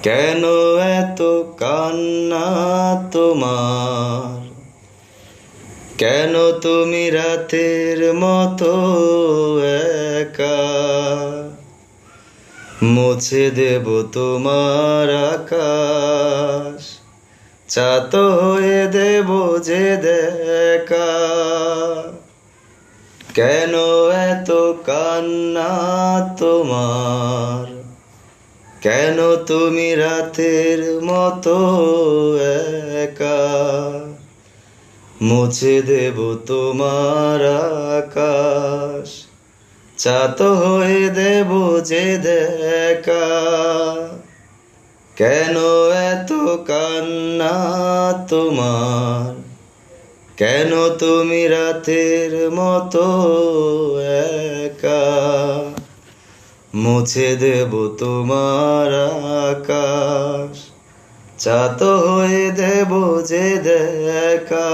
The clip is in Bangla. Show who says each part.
Speaker 1: কেন এত কান্না তোমার? কেন তুমি রাতের মতো একা? মুছে দেব তোমার আকাশ, চাত হয়ে দেব যে দেখা। কেন এত কান্না তোমার? কেন তুমি রাতের মতো একা? মুছে দেব তোমার আকাশ, চাত হয়ে দেব যে দেখা। কেন এত কান্না তোমার? কেন তুমি রাতের মতো একা? মুছে দেব তোমার আকাশ, চাত হয়ে দেব যে দেখা।